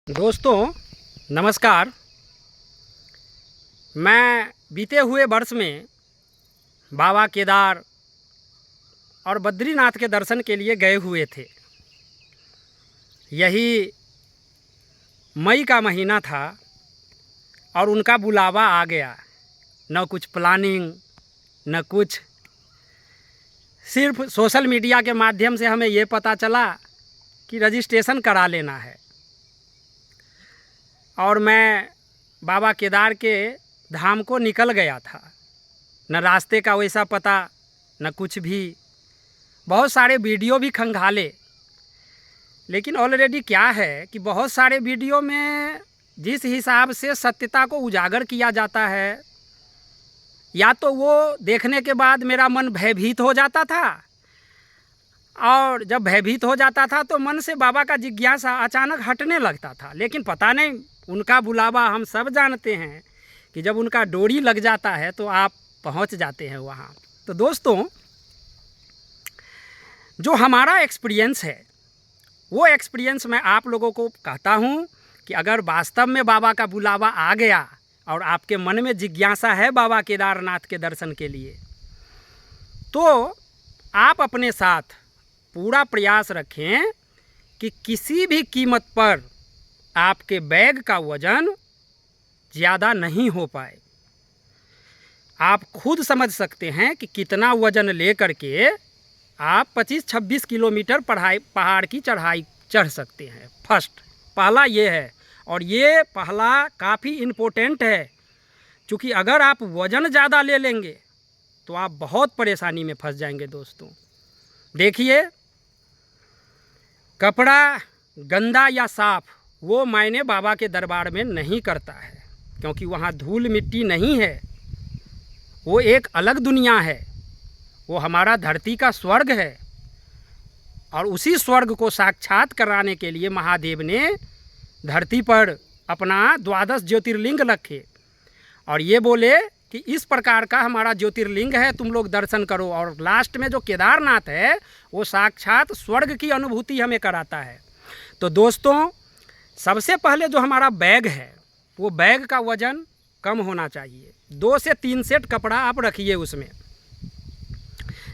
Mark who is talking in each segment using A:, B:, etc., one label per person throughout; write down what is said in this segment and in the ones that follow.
A: दोस्तों नमस्कार। मैं बीते हुए वर्ष में बाबा केदार और बद्रीनाथ के दर्शन के लिए गए हुए थे। यही मई का महीना था और उनका बुलावा आ गया। न कुछ प्लानिंग न कुछ, सिर्फ सोशल मीडिया के माध्यम से हमें ये पता चला कि रजिस्ट्रेशन करा लेना है और मैं बाबा केदार के धाम को निकल गया था। न रास्ते का वैसा पता न कुछ भी। बहुत सारे वीडियो भी खंगाले, लेकिन ऑलरेडी क्या है कि बहुत सारे वीडियो में जिस हिसाब से सत्यता को उजागर किया जाता है, या तो वो देखने के बाद मेरा मन भयभीत हो जाता था, और जब भयभीत हो जाता था तो मन से बाबा का जिज्ञासा अचानक हटने लगता था। लेकिन पता नहीं, उनका बुलावा हम सब जानते हैं कि जब उनका डोरी लग जाता है तो आप पहुंच जाते हैं वहाँ। तो दोस्तों, जो हमारा एक्सपीरियंस है वो एक्सपीरियंस मैं आप लोगों को कहता हूँ कि अगर वास्तव में बाबा का बुलावा आ गया और आपके मन में जिज्ञासा है बाबा केदारनाथ के दर्शन के लिए, तो आप अपने साथ पूरा प्रयास रखें कि किसी भी कीमत पर आपके बैग का वज़न ज़्यादा नहीं हो पाए। आप खुद समझ सकते हैं कि कितना वज़न ले करके आप 25-26 किलोमीटर पहाड़ की चढ़ाई चढ़ सकते हैं। फर्स्ट पहला ये है, और ये पहला काफ़ी इम्पोर्टेंट है, क्योंकि अगर आप वज़न ज़्यादा ले लेंगे तो आप बहुत परेशानी में फंस जाएंगे। दोस्तों देखिए, कपड़ा गंदा या साफ़ वो मायने बाबा के दरबार में नहीं करता है, क्योंकि वहाँ धूल मिट्टी नहीं है। वो एक अलग दुनिया है, वो हमारा धरती का स्वर्ग है। और उसी स्वर्ग को साक्षात कराने के लिए महादेव ने धरती पर अपना 12 ज्योतिर्लिंग रखे और ये बोले कि इस प्रकार का हमारा ज्योतिर्लिंग है, तुम लोग दर्शन करो। और लास्ट में जो केदारनाथ है वो साक्षात स्वर्ग की अनुभूति हमें कराता है। तो दोस्तों, सबसे पहले जो हमारा बैग है वो बैग का वज़न कम होना चाहिए। 2 से 3 सेट कपड़ा आप रखिए उसमें,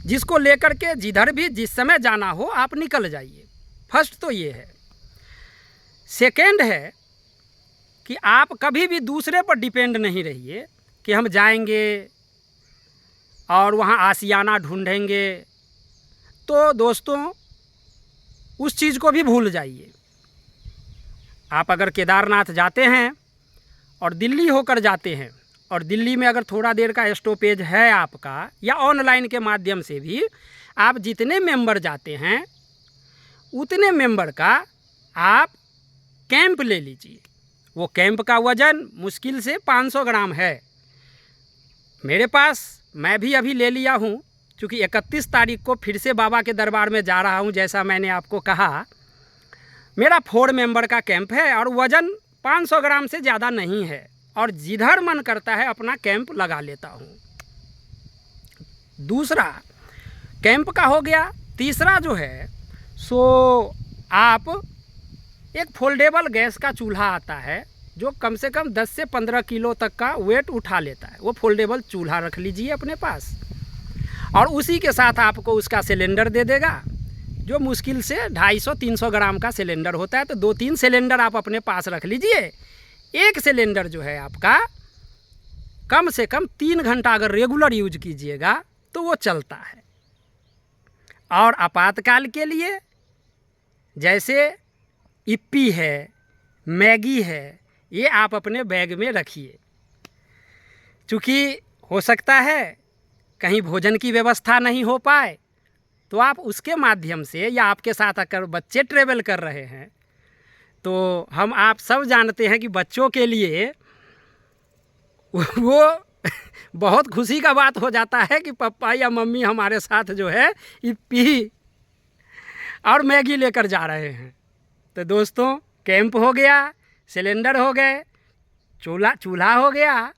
A: जिसको लेकर के जिधर भी जिस समय जाना हो आप निकल जाइए। फर्स्ट तो ये है। सेकेंड है कि आप कभी भी दूसरे पर डिपेंड नहीं रहिए कि हम जाएंगे और वहाँ आशियाना ढूंढेंगे। तो दोस्तों, उस चीज़ को भी भूल जाइए। आप अगर केदारनाथ जाते हैं और दिल्ली होकर जाते हैं, और दिल्ली में अगर थोड़ा देर का स्टॉपेज है आपका, या ऑनलाइन के माध्यम से भी आप जितने मेंबर जाते हैं उतने मेंबर का आप कैंप ले लीजिए। वो कैंप का वज़न मुश्किल से 500 ग्राम है मेरे पास। मैं भी अभी ले लिया हूँ, क्योंकि 31 तारीख को फिर से बाबा के दरबार में जा रहा हूँ। जैसा मैंने आपको कहा, मेरा 4 मेंबर का कैंप है और वज़न 500 ग्राम से ज़्यादा नहीं है, और जिधर मन करता है अपना कैंप लगा लेता हूँ। दूसरा कैंप का हो गया। तीसरा जो है सो आप एक फोल्डेबल गैस का चूल्हा आता है जो कम से कम 10 से 15 किलो तक का वेट उठा लेता है। वो फोल्डेबल चूल्हा रख लीजिए अपने पास, और उसी के साथ आपको उसका सिलेंडर दे देगा, जो मुश्किल से 250-300 ग्राम का सिलेंडर होता है। तो 2-3 सिलेंडर आप अपने पास रख लीजिए। एक सिलेंडर जो है आपका कम से कम 3 घंटा अगर रेगुलर यूज कीजिएगा तो वो चलता है। और आपातकाल के लिए जैसे इप्पी है, मैगी है, ये आप अपने बैग में रखिए, क्योंकि हो सकता है कहीं भोजन की व्यवस्था नहीं हो पाए, तो आप उसके माध्यम से, या आपके साथ अगर बच्चे ट्रेवल कर रहे हैं, तो हम आप सब जानते हैं कि बच्चों के लिए वो बहुत खुशी का बात हो जाता है कि पापा या मम्मी हमारे साथ जो है इप्पी और मैगी लेकर जा रहे हैं। तो दोस्तों, कैंप हो गया, सिलेंडर हो गए, चूल्हा हो गया,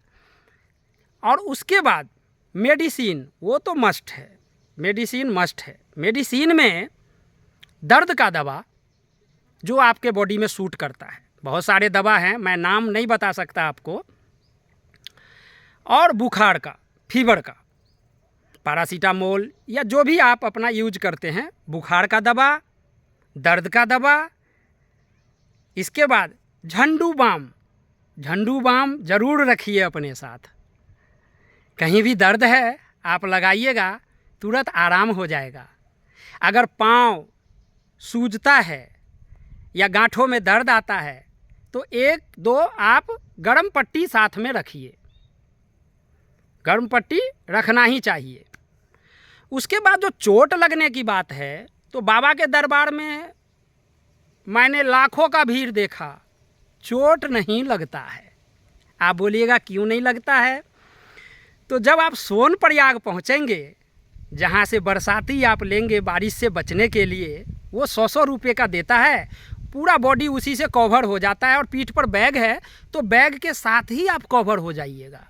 A: और उसके बाद मेडिसिन, वो तो मस्ट है। मेडिसिन मस्ट है। मेडिसिन में दर्द का दवा जो आपके बॉडी में सूट करता है, बहुत सारे दवा हैं, मैं नाम नहीं बता सकता आपको। और बुखार का, फीवर का पैरासीटामोल या जो भी आप अपना यूज करते हैं, बुखार का दवा, दर्द का दवा। इसके बाद झंडू बाम ज़रूर रखिए अपने साथ। कहीं भी दर्द है आप लगाइएगा, तुरंत आराम हो जाएगा। अगर पाँव सूजता है या गांठों में दर्द आता है तो 1-2 आप गर्म पट्टी साथ में रखिए, गर्म पट्टी रखना ही चाहिए। उसके बाद जो चोट लगने की बात है, तो बाबा के दरबार में मैंने लाखों का भीड़ देखा, चोट नहीं लगता है। आप बोलिएगा क्यों नहीं लगता है? तो जब आप सोनप्रयाग पहुँचेंगे, जहाँ से बरसाती आप लेंगे बारिश से बचने के लिए, वो 100 रुपये का देता है, पूरा बॉडी उसी से कवर हो जाता है। और पीठ पर बैग है तो बैग के साथ ही आप कवर हो जाइएगा।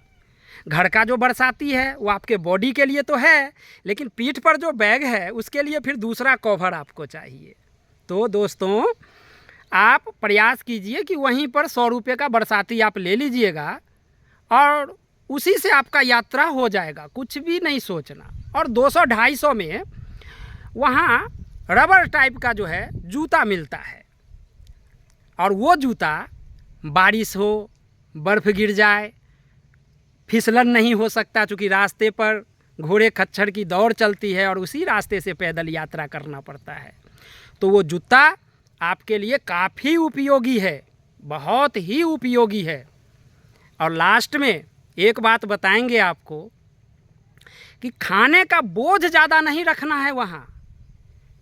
A: घर का जो बरसाती है वो आपके बॉडी के लिए तो है, लेकिन पीठ पर जो बैग है उसके लिए फिर दूसरा कवर आपको चाहिए। तो दोस्तों, आप प्रयास कीजिए कि वहीं पर 100 रुपये का बरसाती आप ले लीजिएगा और उसी से आपका यात्रा हो जाएगा, कुछ भी नहीं सोचना। और 200-250 में वहाँ रबर टाइप का जो है जूता मिलता है, और वो जूता बारिश हो, बर्फ़ गिर जाए, फिसलन नहीं हो सकता, चूँकि रास्ते पर घोड़े खच्चर की दौड़ चलती है और उसी रास्ते से पैदल यात्रा करना पड़ता है। तो वो जूता आपके लिए काफ़ी उपयोगी है, बहुत ही उपयोगी है। और लास्ट में एक बात बताएंगे आपको कि खाने का बोझ ज़्यादा नहीं रखना है वहाँ,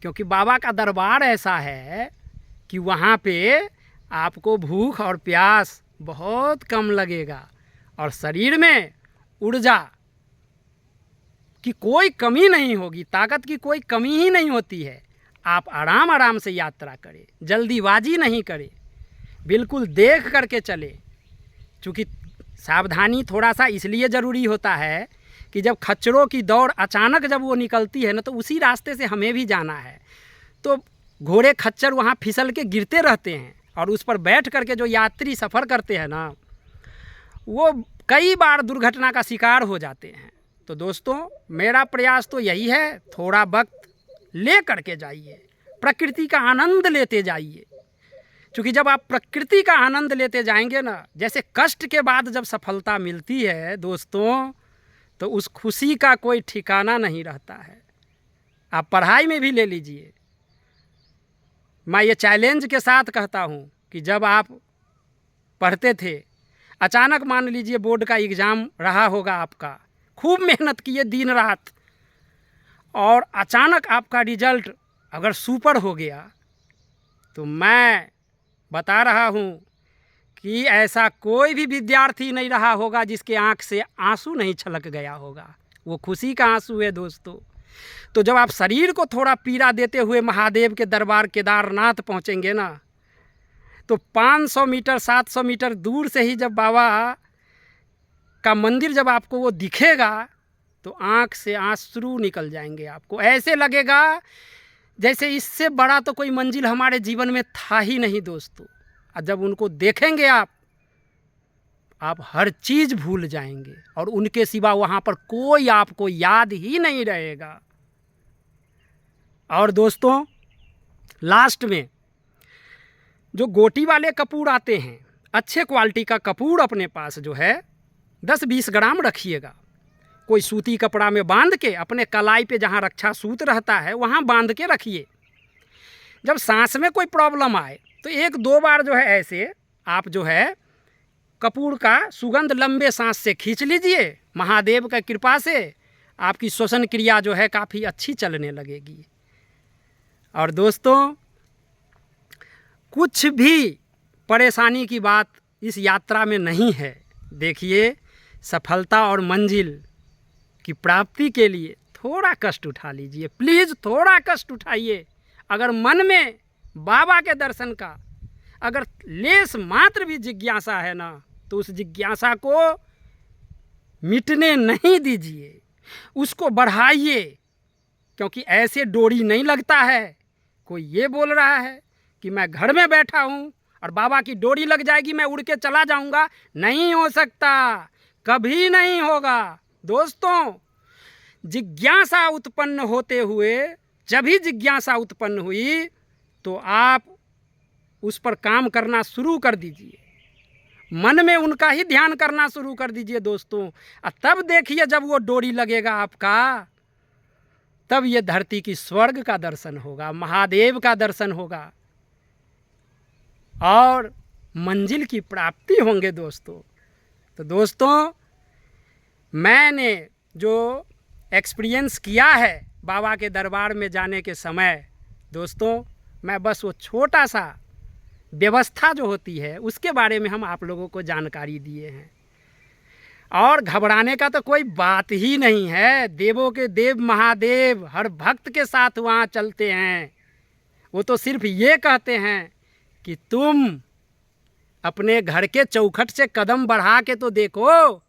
A: क्योंकि बाबा का दरबार ऐसा है कि वहाँ पे आपको भूख और प्यास बहुत कम लगेगा और शरीर में ऊर्जा की कोई कमी नहीं होगी, ताकत की कोई कमी ही नहीं होती है। आप आराम से यात्रा करें, जल्दीबाजी नहीं करें, बिल्कुल देख करके चले। चूँकि सावधानी थोड़ा सा इसलिए ज़रूरी होता है कि जब खच्चरों की दौड़ अचानक जब वो निकलती है ना, तो उसी रास्ते से हमें भी जाना है। तो घोड़े खच्चर वहाँ फिसल के गिरते रहते हैं और उस पर बैठ करके जो यात्री सफ़र करते हैं ना, वो कई बार दुर्घटना का शिकार हो जाते हैं। तो दोस्तों, मेरा प्रयास तो यही है, थोड़ा वक्त ले करके जाइए, प्रकृति का आनंद लेते जाइए। क्योंकि जब आप प्रकृति का आनंद लेते जाएंगे ना, जैसे कष्ट के बाद जब सफलता मिलती है दोस्तों, तो उस खुशी का कोई ठिकाना नहीं रहता है। आप पढ़ाई में भी ले लीजिए, मैं ये चैलेंज के साथ कहता हूँ कि जब आप पढ़ते थे, अचानक मान लीजिए बोर्ड का एग्ज़ाम रहा होगा आपका, खूब मेहनत किए दिन रात, और अचानक आपका रिजल्ट अगर सुपर हो गया, तो मैं बता रहा हूँ कि ऐसा कोई भी विद्यार्थी नहीं रहा होगा जिसके आँख से आंसू नहीं छलक गया होगा। वो खुशी का आंसू है दोस्तों। तो जब आप शरीर को थोड़ा पीड़ा देते हुए महादेव के दरबार केदारनाथ पहुँचेंगे ना, तो 500 मीटर 700 मीटर दूर से ही जब बाबा का मंदिर जब आपको वो दिखेगा, तो आँख से आंसू निकल जाएंगे। आपको ऐसे लगेगा जैसे इससे बड़ा तो कोई मंजिल हमारे जीवन में था ही नहीं दोस्तों। और जब उनको देखेंगे आप हर चीज़ भूल जाएंगे और उनके सिवा वहाँ पर कोई आपको याद ही नहीं रहेगा। और दोस्तों, लास्ट में जो गोटी वाले कपूर आते हैं, अच्छे क्वालिटी का कपूर अपने पास जो है 10-20 ग्राम रखिएगा। कोई सूती कपड़ा में बांध के अपने कलाई पे जहाँ रक्षा सूत रहता है वहाँ बांध के रखिए। जब सांस में कोई प्रॉब्लम आए तो 1-2 बार जो है ऐसे आप जो है कपूर का सुगंध लंबे सांस से खींच लीजिए। महादेव का कृपा से आपकी श्वसन क्रिया जो है काफ़ी अच्छी चलने लगेगी। और दोस्तों, कुछ भी परेशानी की बात इस यात्रा में नहीं है। देखिए, सफलता और मंजिल की प्राप्ति के लिए थोड़ा कष्ट उठा लीजिए, प्लीज़ थोड़ा कष्ट उठाइए। अगर मन में बाबा के दर्शन का अगर लेस मात्र भी जिज्ञासा है ना, तो उस जिज्ञासा को मिटने नहीं दीजिए, उसको बढ़ाइए। क्योंकि ऐसे डोरी नहीं लगता है। कोई ये बोल रहा है कि मैं घर में बैठा हूँ और बाबा की डोरी लग जाएगी मैं उड़ के चला जाऊंगा, नहीं हो सकता, कभी नहीं होगा। दोस्तों, जिज्ञासा उत्पन्न होते हुए, जब ही जिज्ञासा उत्पन्न हुई तो आप उस पर काम करना शुरू कर दीजिए, मन में उनका ही ध्यान करना शुरू कर दीजिए दोस्तों। और तब देखिए जब वो डोरी लगेगा आपका, तब ये धरती की स्वर्ग का दर्शन होगा, महादेव का दर्शन होगा और मंजिल की प्राप्ति होंगे दोस्तों। तो दोस्तों, मैंने जो एक्सपीरियंस किया है बाबा के दरबार में जाने के समय, दोस्तों मैं बस वो छोटा सा व्यवस्था जो होती है उसके बारे में हम आप लोगों को जानकारी दिए हैं। और घबराने का तो कोई बात ही नहीं है। देवों के देव महादेव हर भक्त के साथ वहाँ चलते हैं। वो तो सिर्फ ये कहते हैं कि तुम अपने घर के चौखट से कदम बढ़ा के तो देखो,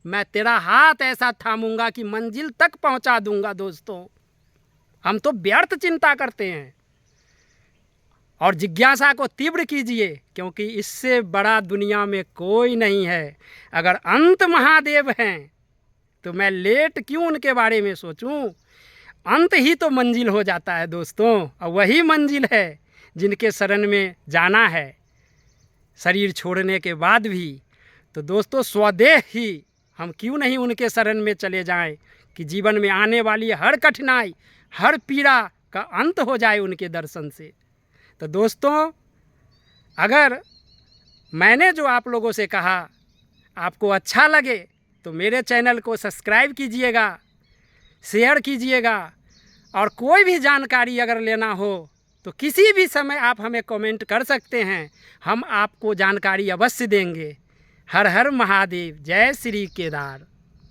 A: मैं तेरा हाथ ऐसा थामूंगा कि मंजिल तक पहुंचा दूंगा। दोस्तों, हम तो व्यर्थ चिंता करते हैं। और जिज्ञासा को तीव्र कीजिए, क्योंकि इससे बड़ा दुनिया में कोई नहीं है। अगर अंत महादेव हैं तो मैं लेट क्यों उनके बारे में सोचूं। अंत ही तो मंजिल हो जाता है दोस्तों, और वही मंजिल है जिनके शरण में जाना है शरीर छोड़ने के बाद भी। तो दोस्तों, स्वदेह ही हम क्यों नहीं उनके शरण में चले जाएं कि जीवन में आने वाली हर कठिनाई, हर पीड़ा का अंत हो जाए उनके दर्शन से। तो दोस्तों, अगर मैंने जो आप लोगों से कहा आपको अच्छा लगे तो मेरे चैनल को सब्सक्राइब कीजिएगा, शेयर कीजिएगा, और कोई भी जानकारी अगर लेना हो तो किसी भी समय आप हमें कमेंट कर सकते हैं, हम आपको जानकारी अवश्य देंगे। हर हर महादेव, जय श्री केदार।